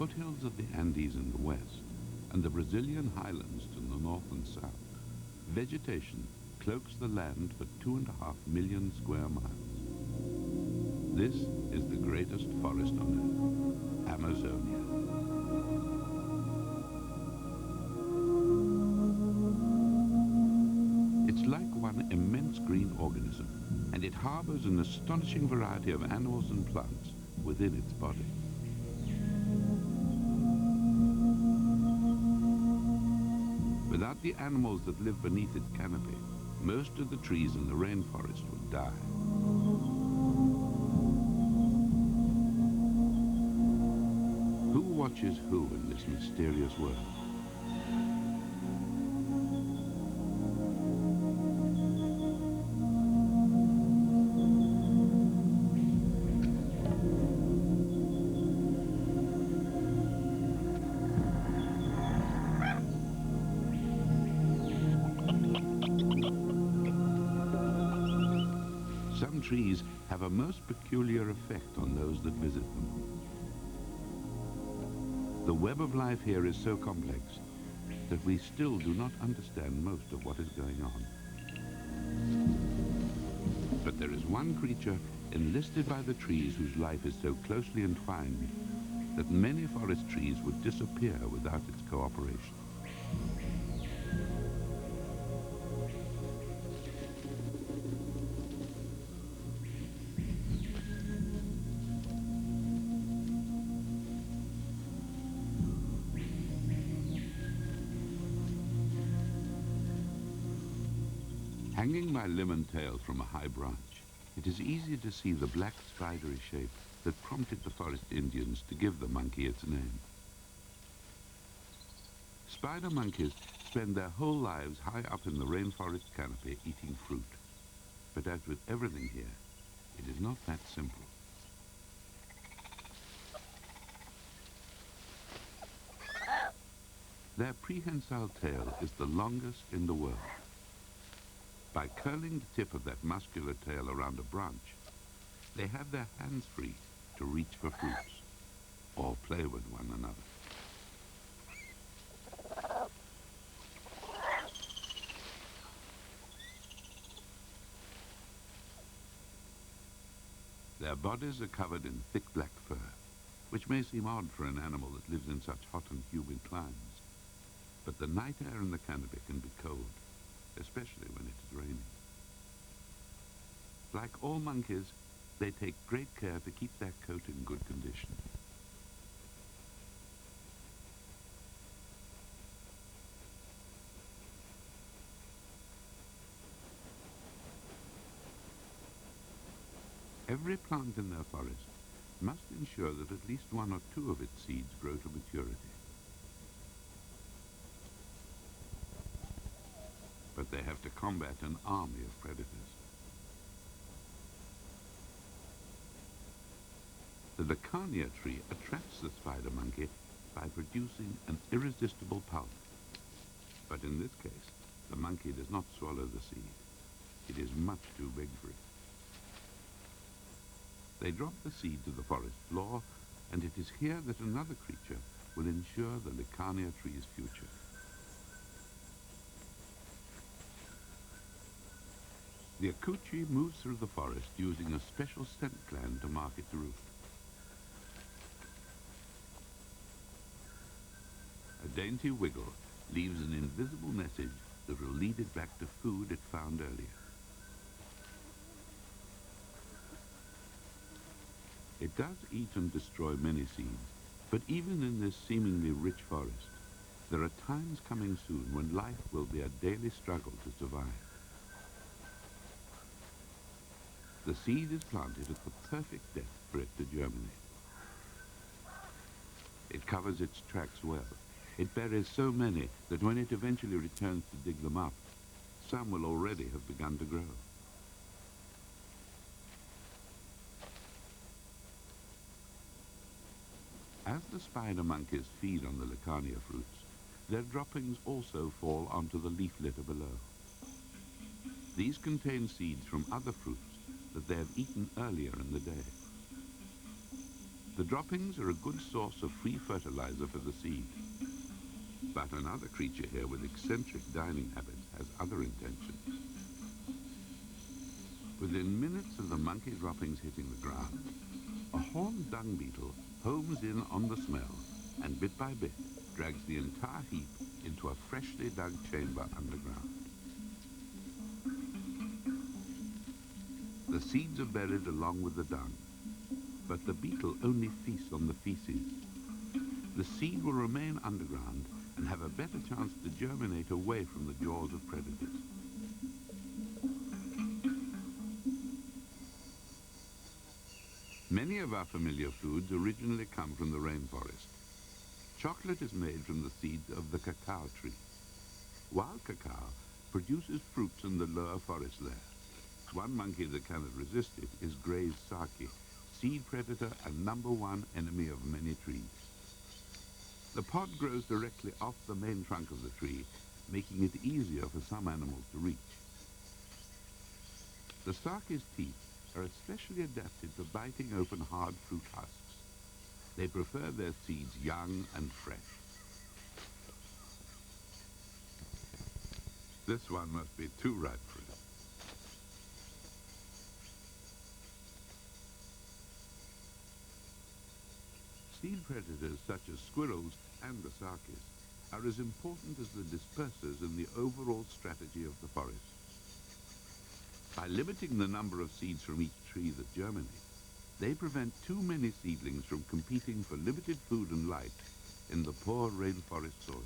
foothills of the Andes in the west and the Brazilian highlands to the north and south, vegetation cloaks the land for 2.5 million square miles. This is the greatest forest on earth, Amazonia. It's like one immense green organism, and it harbors an astonishing variety of animals and plants within its body. Without the animals that live beneath its canopy, most of the trees in the rainforest would die. Who watches who in this mysterious world? Some trees have a most peculiar effect on those that visit them. The web of life here is so complex that we still do not understand most of what is going on. But there is one creature enlisted by the trees whose life is so closely entwined that many forest trees would disappear without its cooperation. Hanging by limb and tail from a high branch, it is easy to see the black spidery shape that prompted the forest Indians to give the monkey its name. Spider monkeys spend their whole lives high up in the rainforest canopy eating fruit. But as with everything here, it is not that simple. Their prehensile tail is the longest in the world. By curling the tip of that muscular tail around a branch, they have their hands free to reach for fruits or play with one another. Their bodies are covered in thick black fur, which may seem odd for an animal that lives in such hot and humid climes. But the night air in the canopy can be cold, especially when it is raining. Like all monkeys, they take great care to keep their coat in good condition. Every plant in their forest must ensure that at least 1 or 2 of its seeds grow to maturity. But they have to combat an army of predators. The Lecania tree attracts the spider monkey by producing an irresistible pulp. But in this case, the monkey does not swallow the seed. It is much too big for it. They drop the seed to the forest floor, and it is here that another creature will ensure the Lecania tree's future. The Akuchi moves through the forest using a special scent gland to mark its route. A dainty wiggle leaves an invisible message that will lead it back to food it found earlier. It does eat and destroy many seeds, but even in this seemingly rich forest, there are times coming soon when life will be a daily struggle to survive. The seed is planted at the perfect depth for it to germinate. It covers its tracks well. It buries so many that when it eventually returns to dig them up, some will already have begun to grow. As the spider monkeys feed on the Lecania fruits, their droppings also fall onto the leaf litter below. These contain seeds from other fruits that they have eaten earlier in the day. The droppings are a good source of free fertilizer for the seed. But another creature here with eccentric dining habits has other intentions. Within minutes of the monkey droppings hitting the ground, a horned dung beetle homes in on the smell and bit by bit drags the entire heap into a freshly dug chamber underground. The seeds are buried along with the dung, but the beetle only feasts on the feces. The seed will remain underground and have a better chance to germinate away from the jaws of predators. Many of our familiar foods originally come from the rainforest. Chocolate is made from the seeds of the cacao tree. Wild cacao produces fruits in the lower forest layer. One monkey that cannot resist it is Gray's sake, seed predator and #1 enemy of many trees. The pod grows directly off the main trunk of the tree, making it easier for some animals to reach. The sake's teeth are especially adapted to biting open hard fruit husks. They prefer their seeds young and fresh. This one must be too ripe for it. Seed predators such as squirrels and the sakis are as important as the dispersers in the overall strategy of the forest. By limiting the number of seeds from each tree that germinate, they prevent too many seedlings from competing for limited food and light in the poor rainforest soil.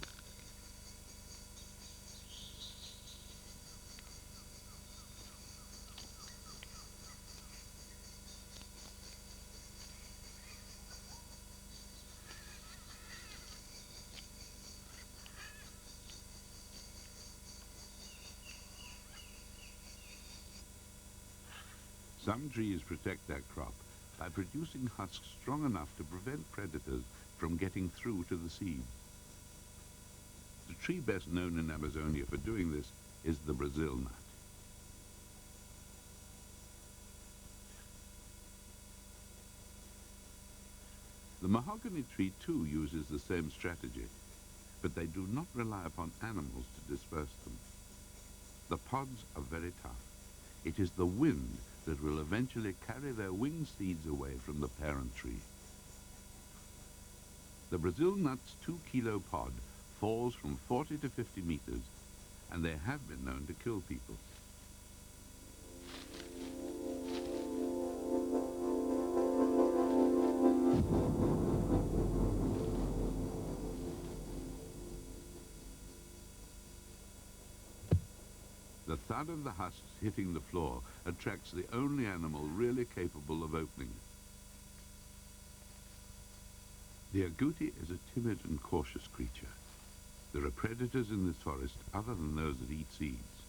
Some trees protect their crop by producing husks strong enough to prevent predators from getting through to the seeds. The tree best known in Amazonia for doing this is the Brazil nut. The mahogany tree too uses the same strategy, but they do not rely upon animals to disperse them. The pods are very tough. It is the wind that will eventually carry their winged seeds away from the parent tree. The Brazil nut's 2-kilo pod falls from 40 to 50 meters, and they have been known to kill people. The thud of the husks hitting the floor attracts the only animal really capable of opening it. The agouti is a timid and cautious creature. There are predators in this forest other than those that eat seeds,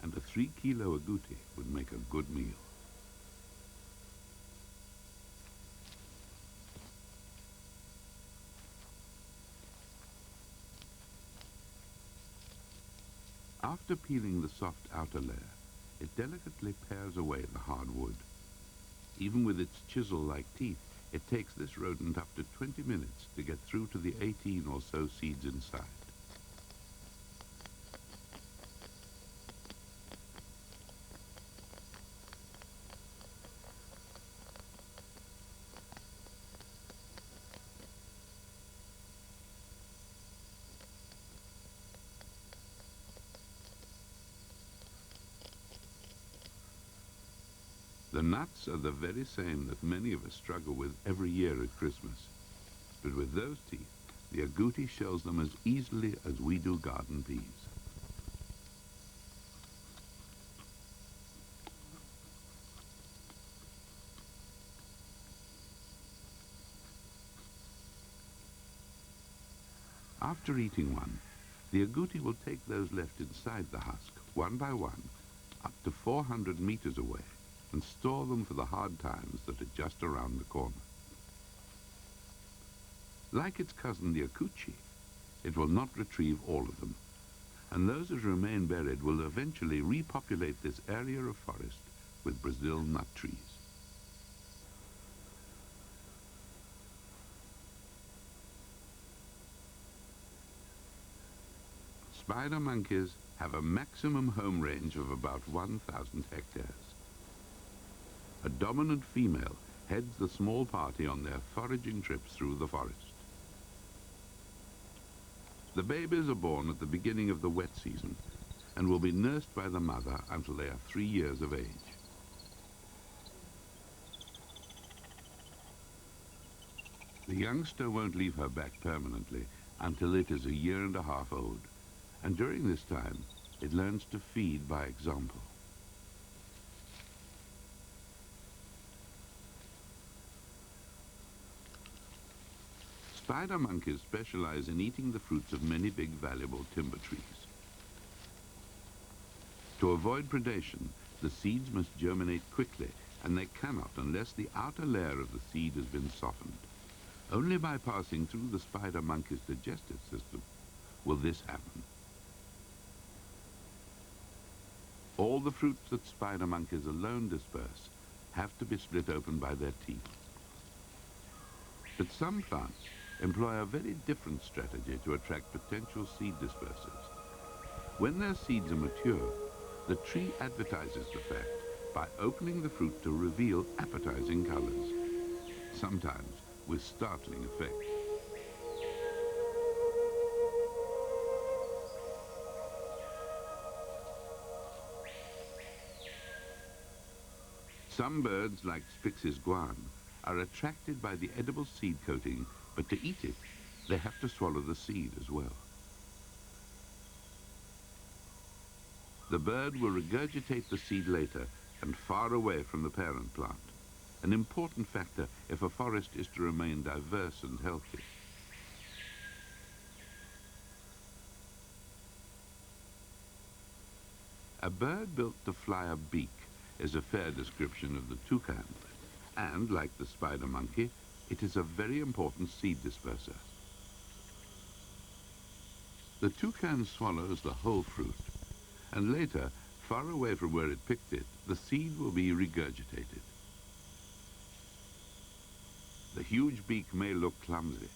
and a 3-kilo agouti would make a good meal. After peeling the soft outer layer, it delicately pares away the hard wood. Even with its chisel-like teeth, it takes this rodent up to 20 minutes to get through to the 18 or so seeds inside. The nuts are the very same that many of us struggle with every year at Christmas. But with those teeth, the agouti shells them as easily as we do garden peas. After eating one, the agouti will take those left inside the husk, one by one, up to 400 meters away, and store them for the hard times that are just around the corner. Like its cousin the akuchi, it will not retrieve all of them, and those that remain buried will eventually repopulate this area of forest with Brazil nut trees. Spider monkeys have a maximum home range of about 1,000 hectares. A dominant female heads the small party on their foraging trips through the forest. The babies are born at the beginning of the wet season and will be nursed by the mother until they are 3 years of age. The youngster won't leave her back permanently until it is 1.5 years old, and during this time it learns to feed by example. Spider monkeys specialize in eating the fruits of many big valuable timber trees. To avoid predation, the seeds must germinate quickly, and they cannot unless the outer layer of the seed has been softened. Only by passing through the spider monkey's digestive system will this happen. All the fruits that spider monkeys alone disperse have to be split open by their teeth. But some plants employ a very different strategy to attract potential seed dispersers. When their seeds are mature, the tree advertises the fact by opening the fruit to reveal appetizing colors, sometimes with startling effect. Some birds, like Spix's guan, are attracted by the edible seed coating, but to eat it, they have to swallow the seed as well. The bird will regurgitate the seed later and far away from the parent plant, an important factor if a forest is to remain diverse and healthy. A bird built to fly a beak is a fair description of the toucan, and, like the spider monkey, it is a very important seed disperser. The toucan swallows the whole fruit, and later, far away from where it picked it, the seed will be regurgitated. The huge beak may look clumsy,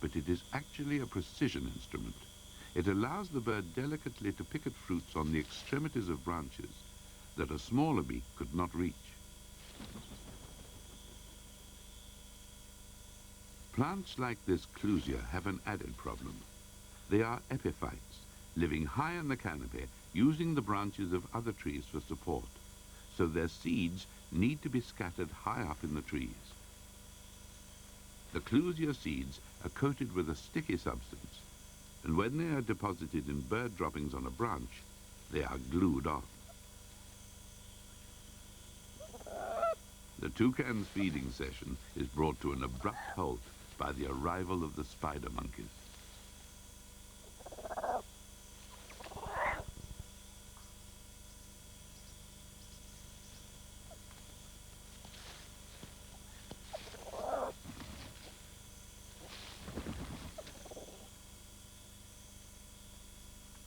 but it is actually a precision instrument. It allows the bird delicately to pick at fruits on the extremities of branches that a smaller beak could not reach. Plants like this clusia have an added problem. They are epiphytes, living high in the canopy, using the branches of other trees for support, so their seeds need to be scattered high up in the trees. The clusia seeds are coated with a sticky substance, and when they are deposited in bird droppings on a branch, they are glued on. The toucan's feeding session is brought to an abrupt halt by the arrival of the spider monkeys.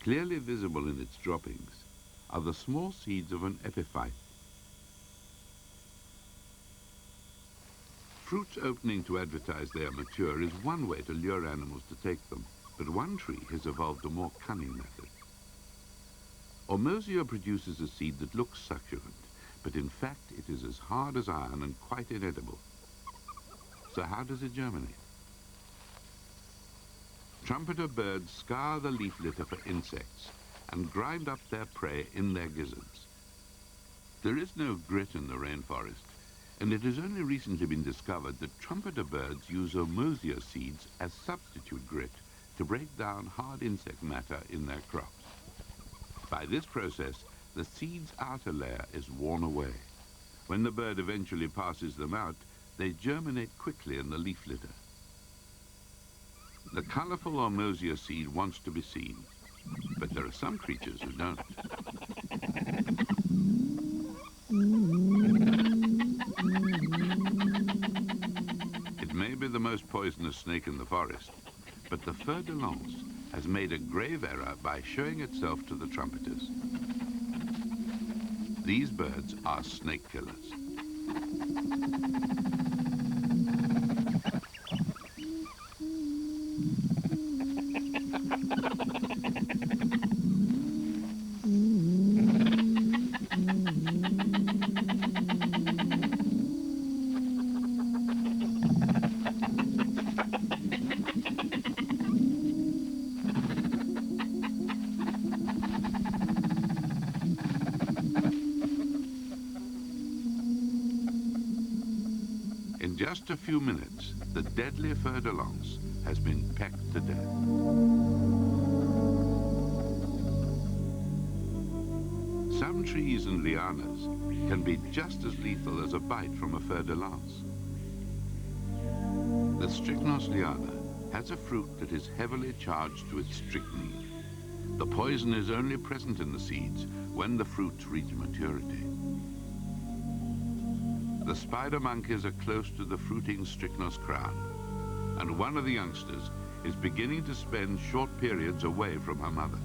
Clearly visible in its droppings are the small seeds of an epiphyte. Fruits opening to advertise they are mature is one way to lure animals to take them, but one tree has evolved a more cunning method. Ormosia produces a seed that looks succulent, but in fact it is as hard as iron and quite inedible. So how does it germinate? Trumpeter birds scour the leaf litter for insects and grind up their prey in their gizzards. There is no grit in the rainforest, and it has only recently been discovered that trumpeter birds use Ormosia seeds as substitute grit to break down hard insect matter in their crops. By this process, the seed's outer layer is worn away. When the bird eventually passes them out, they germinate quickly in the leaf litter. The colorful Ormosia seed wants to be seen, but there are some creatures who don't. It may be the most poisonous snake in the forest, but the fer de lance has made a grave error by showing itself to the trumpeters. These birds are snake killers. just a few minutes, the deadly fer-de-lance has been pecked to death. Some trees and lianas can be just as lethal as a bite from a fer-de-lance. The strychnos liana has a fruit that is heavily charged with strychnine. The poison is only present in the seeds when the fruits reach maturity. The spider monkeys are close to the fruiting strychnos crown, and one of the youngsters is beginning to spend short periods away from her mother.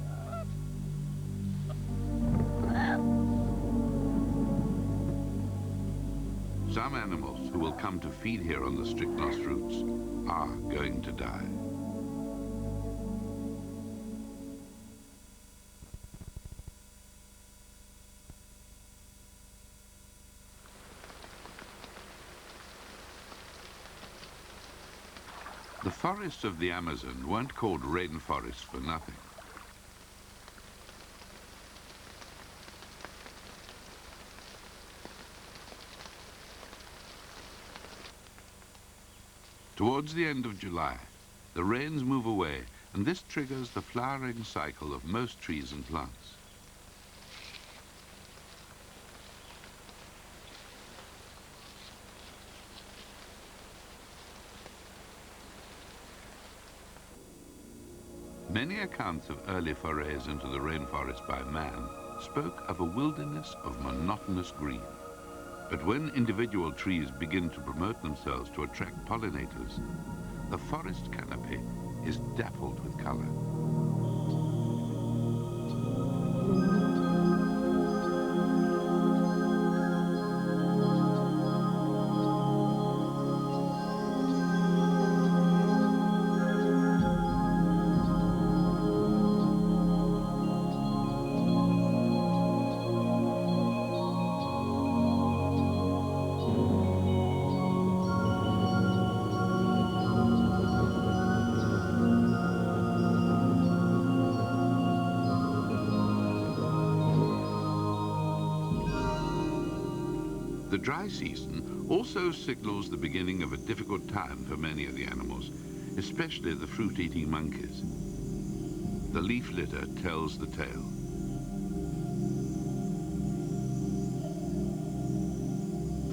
Some animals who will come to feed here on the strychnos fruits are going to die. The forests of the Amazon weren't called rainforests for nothing. Towards the end of July, the rains move away, and this triggers the flowering cycle of most trees and plants. Many accounts of early forays into the rainforest by man spoke of a wilderness of monotonous green. But when individual trees begin to promote themselves to attract pollinators, the forest canopy is dappled with color. The dry season also signals the beginning of a difficult time for many of the animals, especially the fruit-eating monkeys. The leaf litter tells the tale.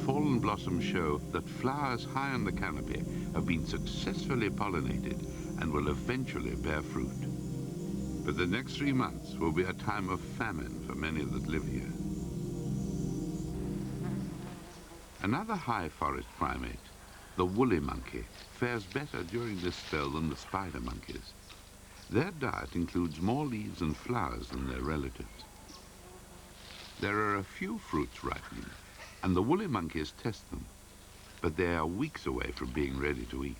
Fallen blossoms show that flowers high on the canopy have been successfully pollinated and will eventually bear fruit. But the next 3 months will be a time of famine for many that live here. Another high forest primate, the woolly monkey, fares better during this spell than the spider monkeys. Their diet includes more leaves and flowers than their relatives. There are a few fruits ripening, and the woolly monkeys test them, but they are weeks away from being ready to eat.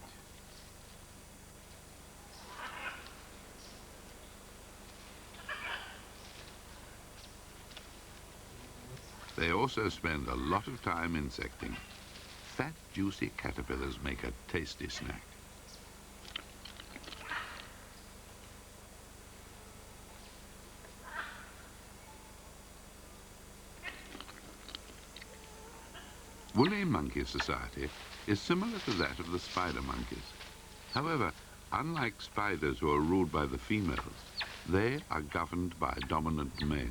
They also spend a lot of time insecting. Fat, juicy caterpillars make a tasty snack. Woolly monkey society is similar to that of the spider monkeys. However, unlike spiders who are ruled by the females, they are governed by a dominant male.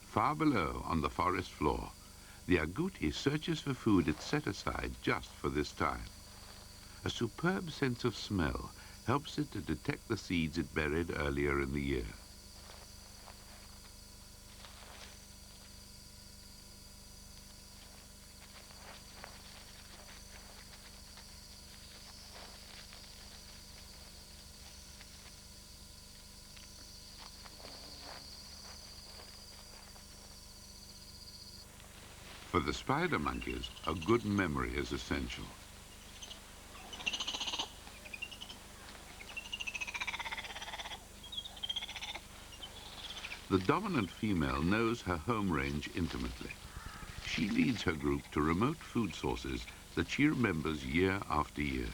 Far below, on the forest floor, the agouti searches for food it's set aside just for this time. A superb sense of smell helps it to detect the seeds it buried earlier in the year. For the spider monkeys, a good memory is essential. The dominant female knows her home range intimately. She leads her group to remote food sources that she remembers year after year.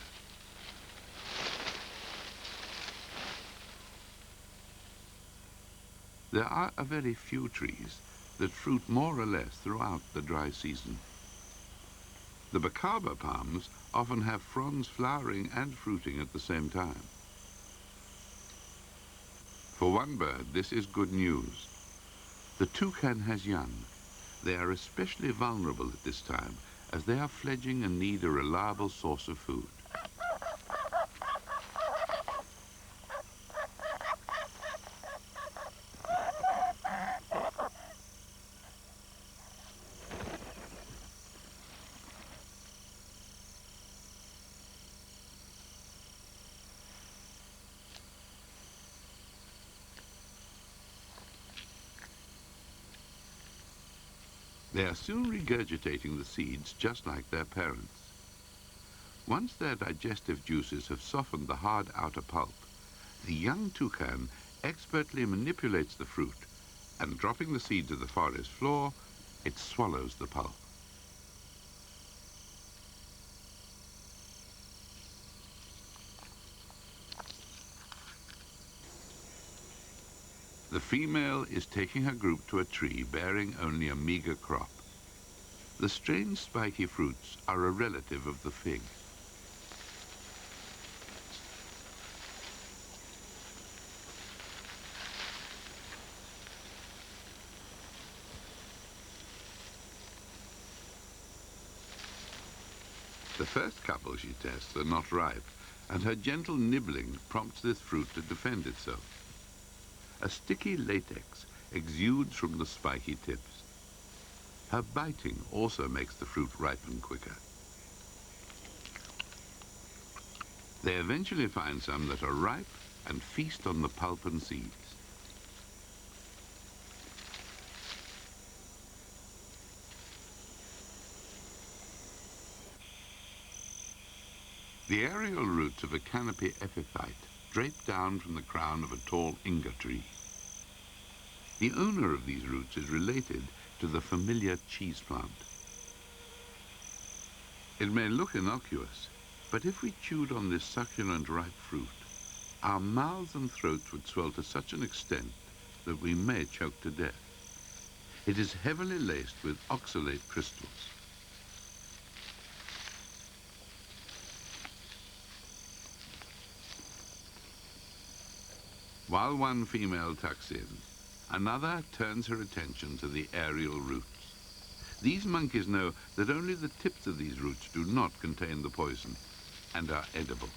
There are a very few trees that fruit more or less throughout the dry season. The bacaba palms often have fronds flowering and fruiting at the same time. For one bird, this is good news. The toucan has young. They are especially vulnerable at this time as they are fledging and need a reliable source of food. They are soon regurgitating the seeds just like their parents. Once their digestive juices have softened the hard outer pulp, the young toucan expertly manipulates the fruit, and dropping the seed to the forest floor, it swallows the pulp. The female is taking her group to a tree bearing only a meager crop. The strange spiky fruits are a relative of the fig. The first couple she tests are not ripe, and her gentle nibbling prompts this fruit to defend itself. A sticky latex exudes from the spiky tips. Her biting also makes the fruit ripen quicker. They eventually find some that are ripe and feast on the pulp and seeds. The aerial roots of a canopy epiphyte drape down from the crown of a tall inga tree. The owner of these roots is related to the familiar cheese plant. It may look innocuous, but if we chewed on this succulent ripe fruit, our mouths and throats would swell to such an extent that we may choke to death. It is heavily laced with oxalate crystals. While one female tucks in, another turns her attention to the aerial roots. These monkeys know that only the tips of these roots do not contain the poison and are edible.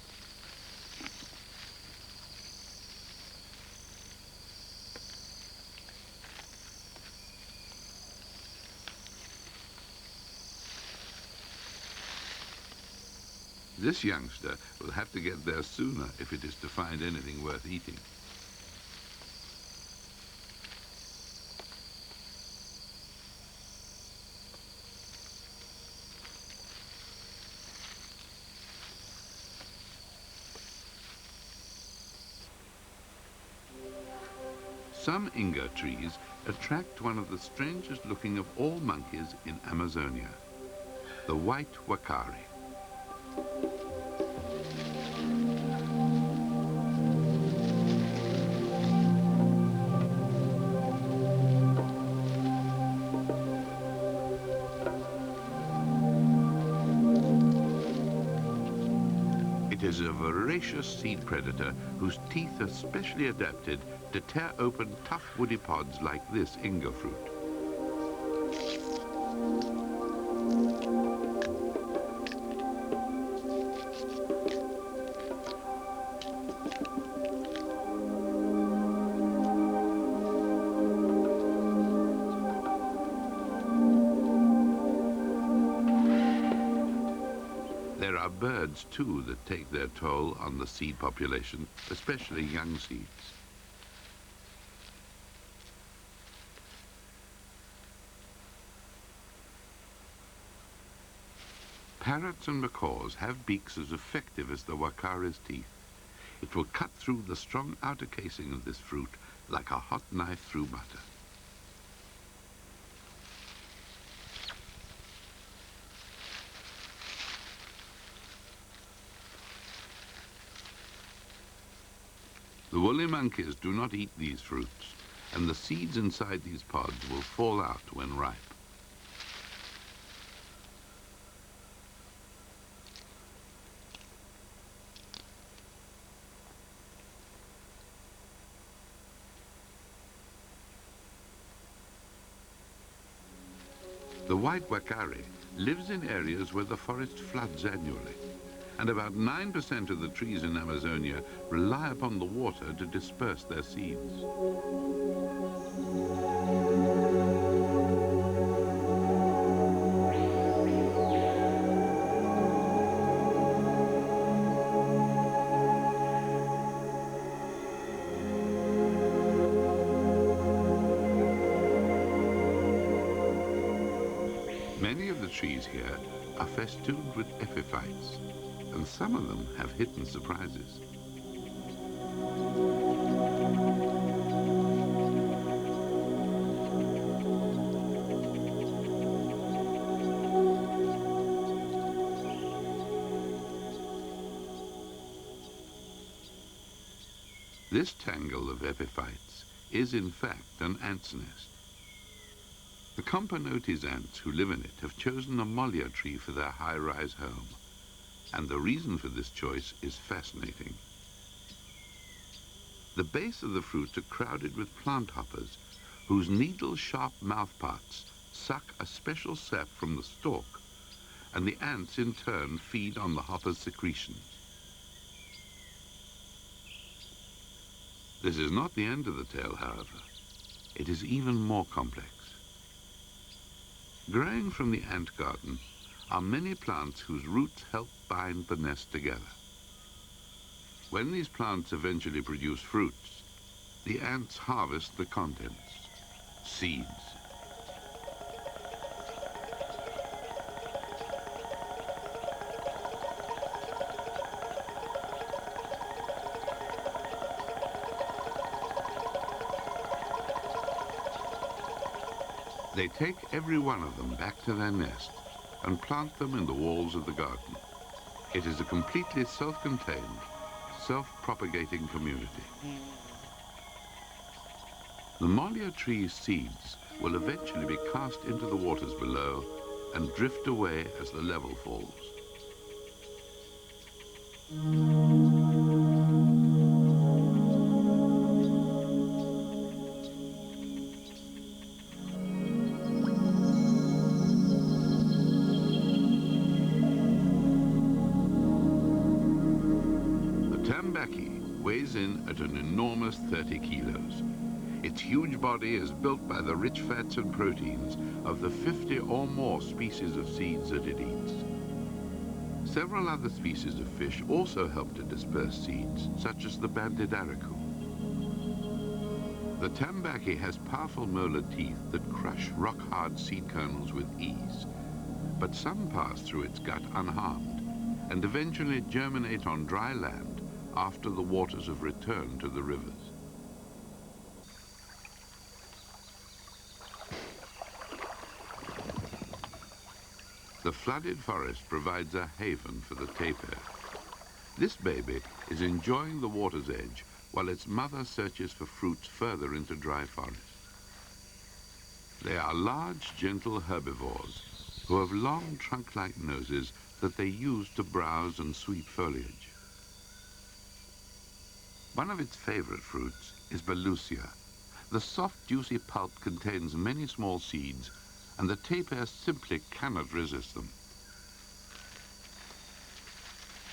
This youngster will have to get there sooner if it is to find anything worth eating. Some inga trees attract one of the strangest looking of all monkeys in Amazonia, the white wakari. It is a voracious seed predator whose teeth are specially adapted to tear open tough woody pods like this inga fruit. There are birds, too, that take their toll on the seed population, especially young seeds. Parrots and macaws have beaks as effective as the wakari's teeth. It will cut through the strong outer casing of this fruit like a hot knife through butter. The woolly monkeys do not eat these fruits, and the seeds inside these pods will fall out when ripe. The white wakari lives in areas where the forest floods annually, and about 9% of the trees in Amazonia rely upon the water to disperse their seeds. Many of the trees here are festooned with epiphytes, and some of them have hidden surprises. This tangle of epiphytes is in fact an ant's nest. The Companotes ants who live in it have chosen a mollia tree for their high-rise home, and the reason for this choice is fascinating. The base of the fruits are crowded with plant hoppers, whose needle-sharp mouthparts suck a special sap from the stalk, and the ants in turn feed on the hopper's secretions. This is not the end of the tale, however. It is even more complex. Growing from the ant garden are many plants whose roots help bind the nest together. When these plants eventually produce fruits, the ants harvest the contents, seeds. They take every one of them back to their nest and plant them in the walls of the garden. It is a completely self-contained, self-propagating community. The mollia tree's seeds will eventually be cast into the waters below and drift away as the level falls. Weighs in at an enormous 30 kilos. Its huge body is built by the rich fats and proteins of the 50 or more species of seeds that it eats. Several other species of fish also help to disperse seeds, such as the banded araku. The tambaqui has powerful molar teeth that crush rock-hard seed kernels with ease, but some pass through its gut unharmed and eventually germinate on dry land after the waters have returned to the rivers. The flooded forest provides a haven for the tapir. This baby is enjoying the water's edge while its mother searches for fruits further into dry forest. They are large, gentle herbivores who have long trunk-like noses that they use to browse and sweep foliage. One of its favorite fruits is balusia. The soft, juicy pulp contains many small seeds, and the tapir simply cannot resist them.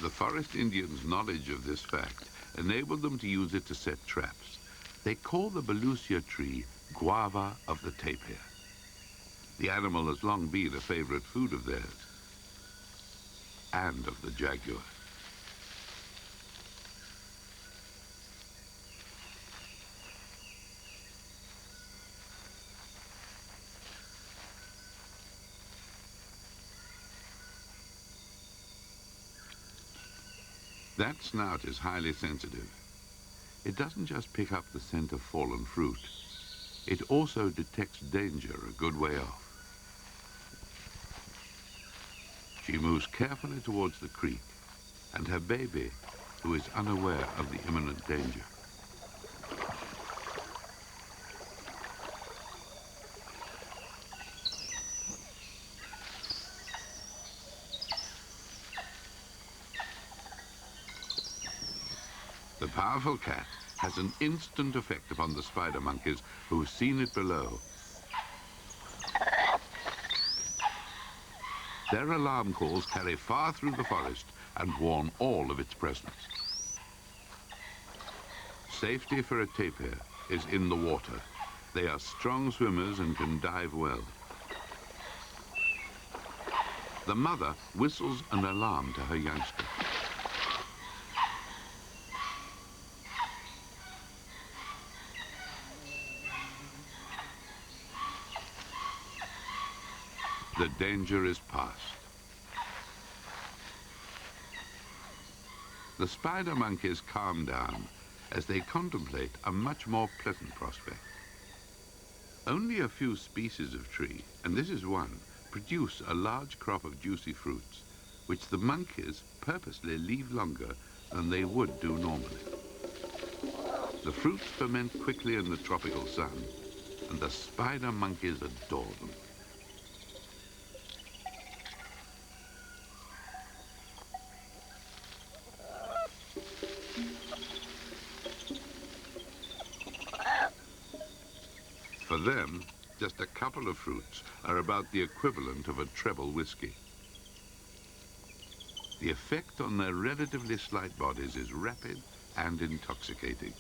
The forest Indians' knowledge of this fact enabled them to use it to set traps. They call the balusia tree guava of the tapir. The animal has long been a favorite food of theirs and of the jaguar. That snout is highly sensitive. It doesn't just pick up the scent of fallen fruit. It also detects danger a good way off. She moves carefully towards the creek and her baby, who is unaware of the imminent danger. The powerful cat has an instant effect upon the spider monkeys who've seen it below. Their alarm calls carry far through the forest and warn all of its presence. Safety for a tapir is in the water. They are strong swimmers and can dive well. The mother whistles an alarm to her youngster. The danger is past. The spider monkeys calm down as they contemplate a much more pleasant prospect. Only a few species of tree, and this is one, produce a large crop of juicy fruits, which the monkeys purposely leave longer than they would do normally. The fruits ferment quickly in the tropical sun, and the spider monkeys adore them. For them, just a couple of fruits are about the equivalent of a treble whiskey. The effect on their relatively slight bodies is rapid and intoxicating.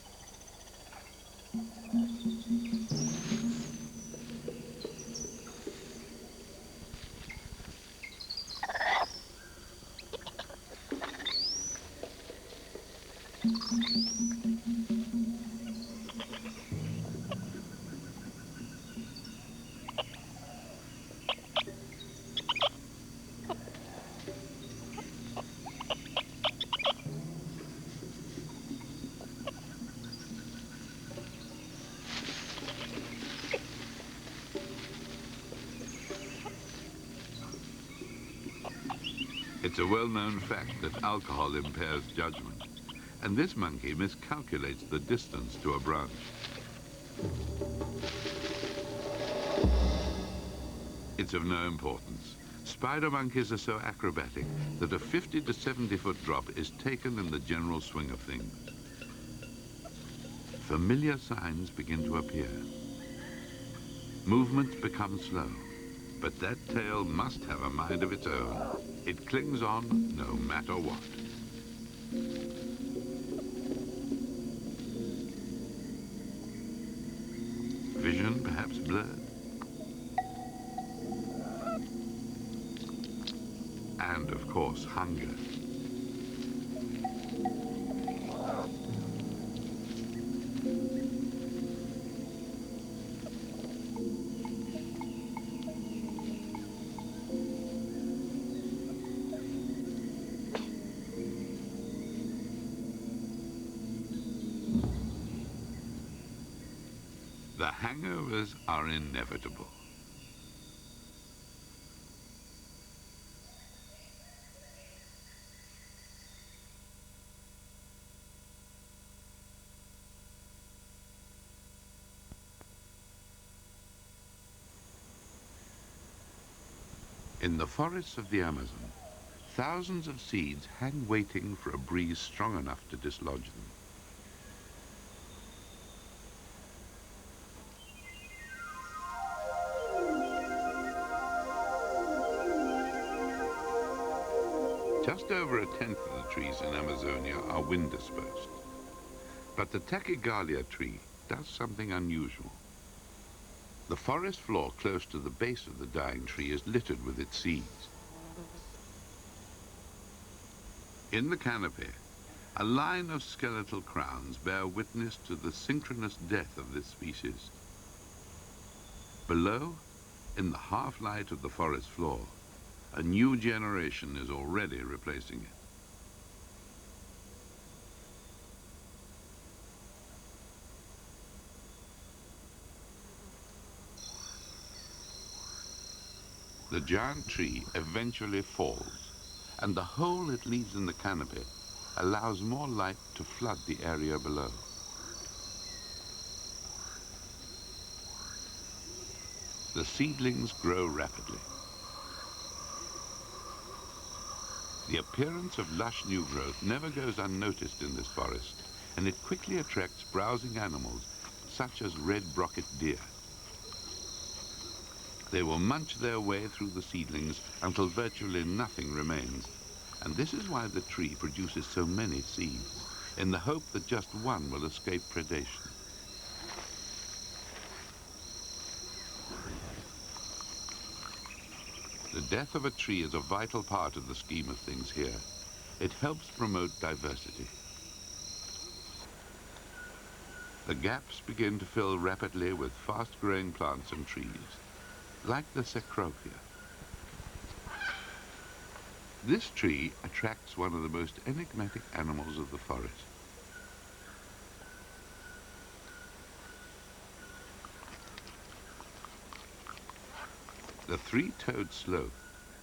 It's a well-known fact that alcohol impairs judgment, and this monkey miscalculates the distance to a branch. It's of no importance. Spider monkeys are so acrobatic that a 50 to 70-foot drop is taken in the general swing of things. Familiar signs begin to appear. Movements become slow, but that tail must have a mind of its own. It clings on no matter what. Vision perhaps blurred. And of course, hunger. The hangovers are inevitable. In the forests of the Amazon, thousands of seeds hang waiting for a breeze strong enough to dislodge them. Just over a tenth of the trees in Amazonia are wind dispersed. But the Tachygalia tree does something unusual. The forest floor close to the base of the dying tree is littered with its seeds. In the canopy, a line of skeletal crowns bear witness to the synchronous death of this species. Below, in the half-light of the forest floor, a new generation is already replacing it. The giant tree eventually falls, and the hole it leaves in the canopy allows more light to flood the area below. The seedlings grow rapidly. The appearance of lush new growth never goes unnoticed in this forest, and it quickly attracts browsing animals such as red-brocket deer. They will munch their way through the seedlings until virtually nothing remains, and this is why the tree produces so many seeds, in the hope that just one will escape predation. The death of a tree is a vital part of the scheme of things here. It helps promote diversity. The gaps begin to fill rapidly with fast-growing plants and trees, like the cecropia. This tree attracts one of the most enigmatic animals of the forest. The three-toed sloth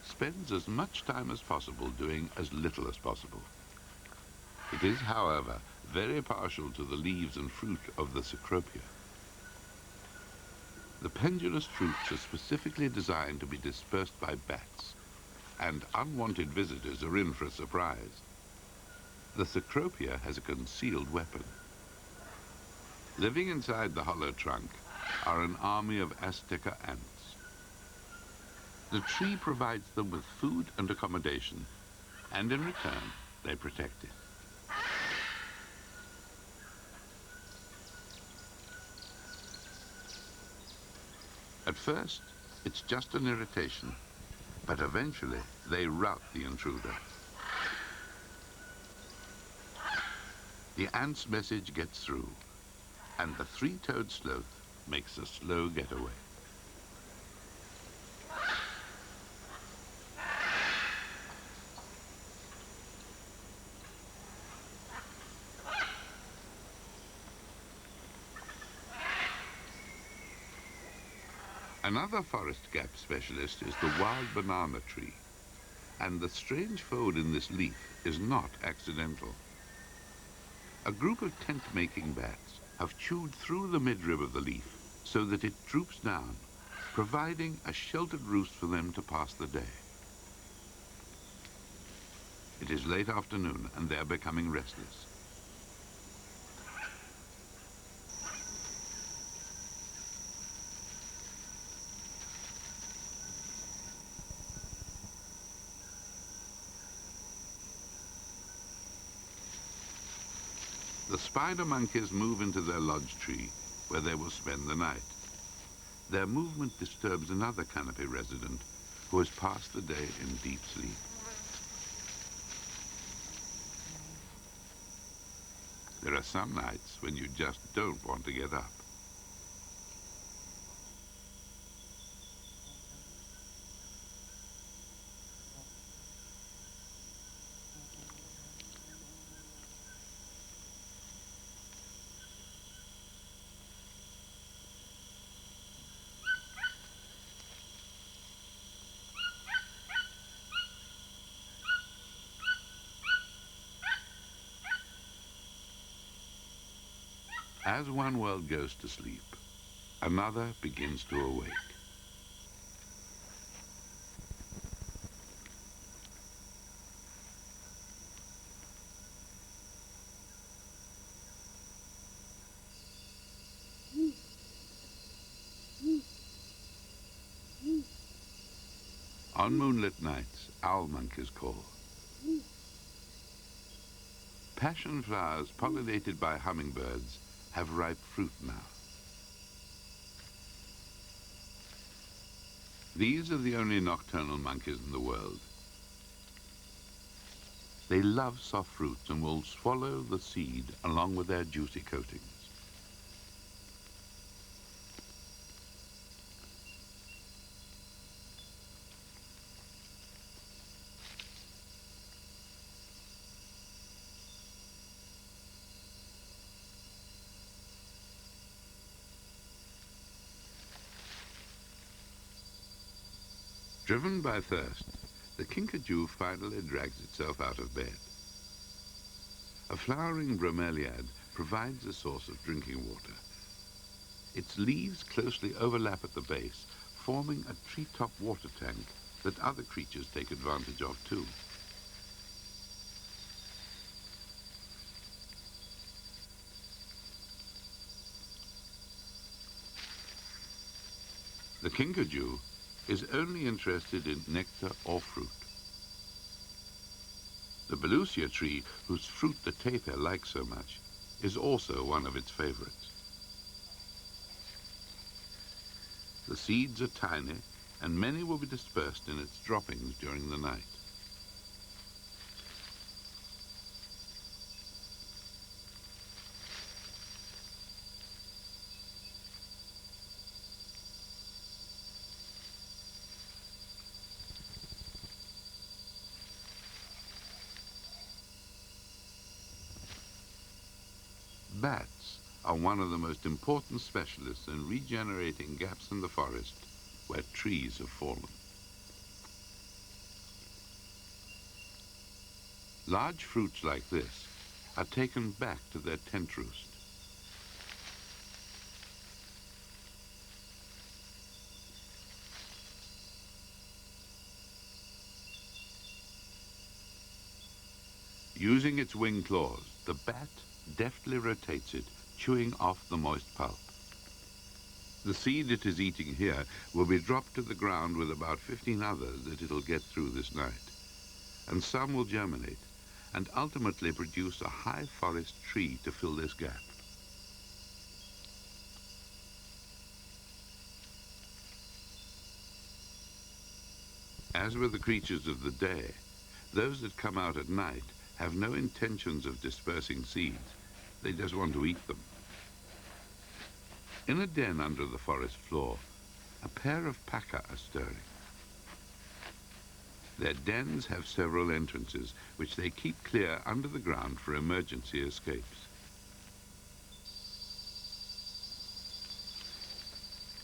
spends as much time as possible doing as little as possible. It is, however, very partial to the leaves and fruit of the cecropia. The pendulous fruits are specifically designed to be dispersed by bats, and unwanted visitors are in for a surprise. The cecropia has a concealed weapon. Living inside the hollow trunk are an army of Azteca ants. The tree provides them with food and accommodation, and in return, they protect it. At first, it's just an irritation, but eventually they rout the intruder. The ant's message gets through, and the three-toed sloth makes a slow getaway. Another forest gap specialist is the wild banana tree, and the strange fold in this leaf is not accidental. A group of tent-making bats have chewed through the midrib of the leaf so that it droops down, providing a sheltered roost for them to pass the day. It is late afternoon, and they're becoming restless. The spider monkeys move into their lodge tree, where they will spend the night. Their movement disturbs another canopy resident, who has passed the day in deep sleep. There are some nights when you just don't want to get up. As one world goes to sleep, another begins to awake. On moonlit nights, owl monkeys call. Passion flowers pollinated by hummingbirds have ripe fruit now. These are the only nocturnal monkeys in the world. They love soft fruits and will swallow the seed along with their juicy coatings. Driven by thirst, the kinkajou finally drags itself out of bed. A flowering bromeliad provides a source of drinking water. Its leaves closely overlap at the base, forming a treetop water tank that other creatures take advantage of too. kinkajou is only interested in nectar or fruit. The Belusia tree, whose fruit the tapir likes so much, is also one of its favorites. The seeds are tiny, and many will be dispersed in its droppings during the night. Bats are one of the most important specialists in regenerating gaps in the forest where trees have fallen. Large fruits like this are taken back to their tent roost. Using its wing claws, the bat deftly rotates it, chewing off the moist pulp. The seed it is eating here will be dropped to the ground with about 15 others that it'll get through this night. And some will germinate and ultimately produce a high forest tree to fill this gap. As with the creatures of the day, those that come out at night have no intentions of dispersing seeds. They just want to eat them. In a den under the forest floor, a pair of paca are stirring. Their dens have several entrances, which they keep clear under the ground for emergency escapes.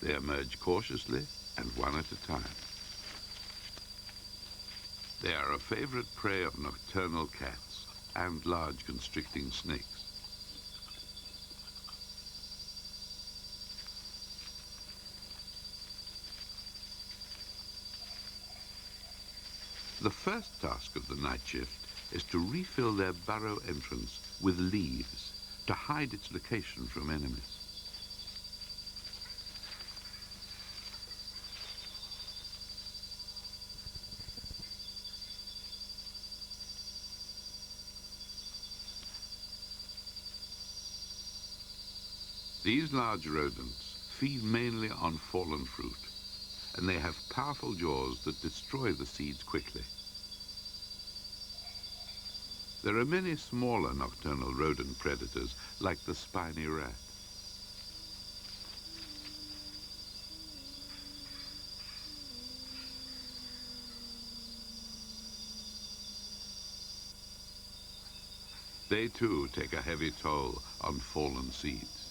They emerge cautiously and one at a time. They are a favorite prey of nocturnal cats and large constricting snakes. The first task of the night shift is to refill their burrow entrance with leaves to hide its location from enemies. These large rodents feed mainly on fallen fruit, and they have powerful jaws that destroy the seeds quickly. There are many smaller nocturnal rodent predators, like the spiny rat. They too take a heavy toll on fallen seeds.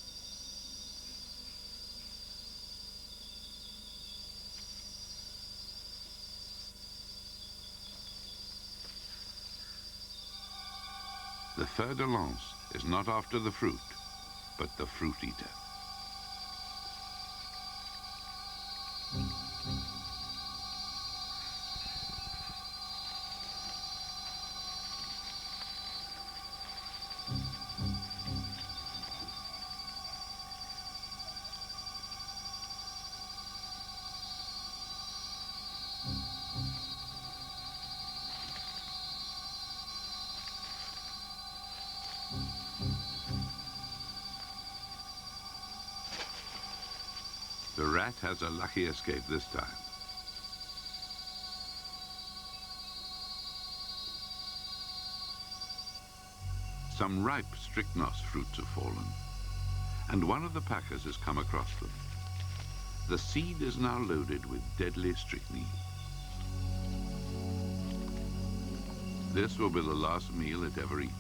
The fer de lance is not after the fruit, but the fruit eater. The rat has a lucky escape this time. Some ripe strychnos fruits have fallen, and one of the packers has come across them. The seed is now loaded with deadly strychnine. This will be the last meal it ever eats.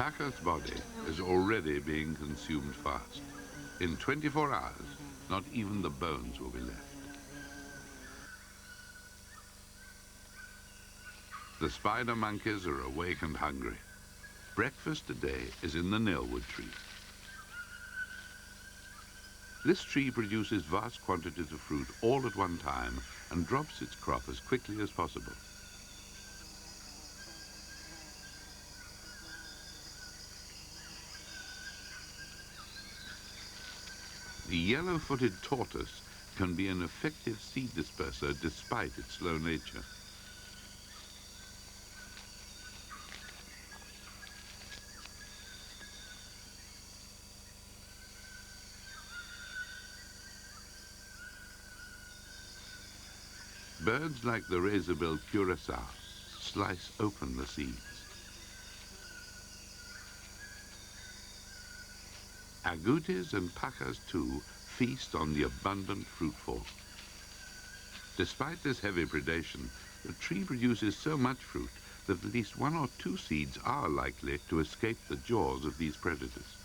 Packer's body is already being consumed fast. In 24 hours, not even the bones will be left. The spider monkeys are awake and hungry. Breakfast today is in the nailwood tree. This tree produces vast quantities of fruit all at one time and drops its crop as quickly as possible. The yellow-footed tortoise can be an effective seed disperser despite its slow nature. Birds like the razor-billed curassow slice open the seeds. Agoutis and packers, too, feast on the abundant fruitful. Despite this heavy predation, the tree produces so much fruit that at least 1 or 2 seeds are likely to escape the jaws of these predators.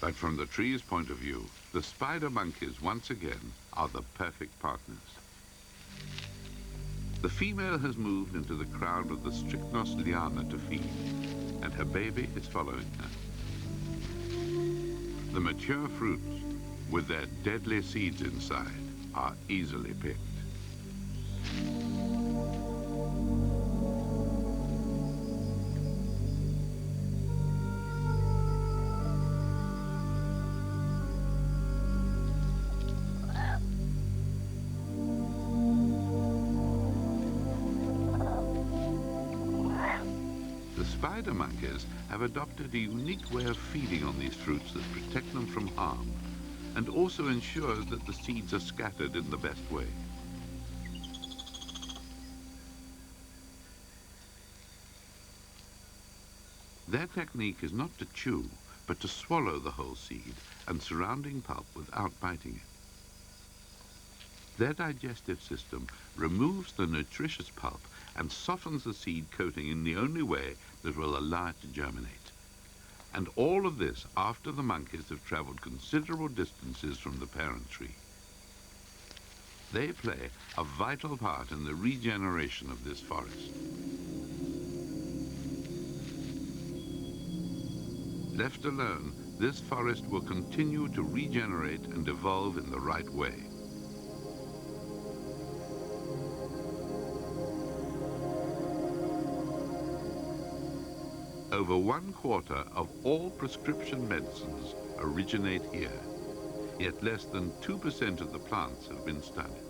But from the tree's point of view, the spider monkeys once again are the perfect partners. The female has moved into the crown of the Strychnos liana to feed, and her baby is following her. The mature fruits, with their deadly seeds inside, are easily picked. The spider monkeys have adopted a unique way of feeding on these fruits that protect them from harm and also ensures that the seeds are scattered in the best way. Their technique is not to chew, but to swallow the whole seed and surrounding pulp without biting it. Their digestive system removes the nutritious pulp and softens the seed coating in the only way that will allow it to germinate. And all of this after the monkeys have traveled considerable distances from the parent tree. They play a vital part in the regeneration of this forest. Left alone, this forest will continue to regenerate and evolve in the right way. Over 1/4 of all prescription medicines originate here, yet less than 2% of the plants have been studied.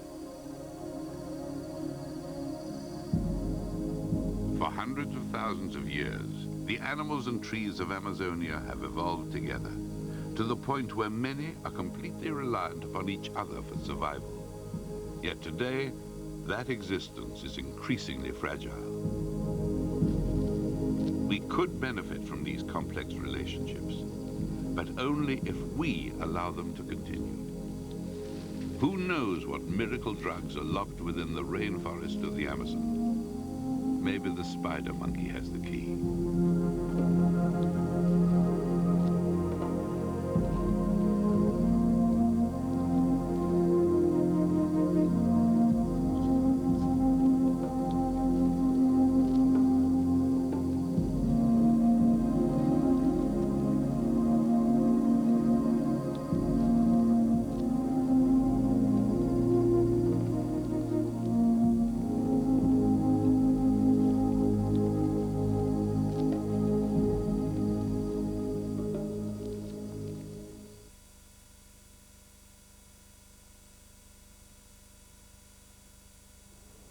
For hundreds of thousands of years, the animals and trees of Amazonia have evolved together, to the point where many are completely reliant upon each other for survival. Yet today, that existence is increasingly fragile. We could benefit from these complex relationships, but only if we allow them to continue. Who knows what miracle drugs are locked within the rainforest of the Amazon? Maybe the spider monkey has the key.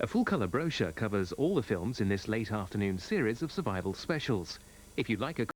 A full-colour brochure covers all the films in this late afternoon series of survival specials. If you'd like a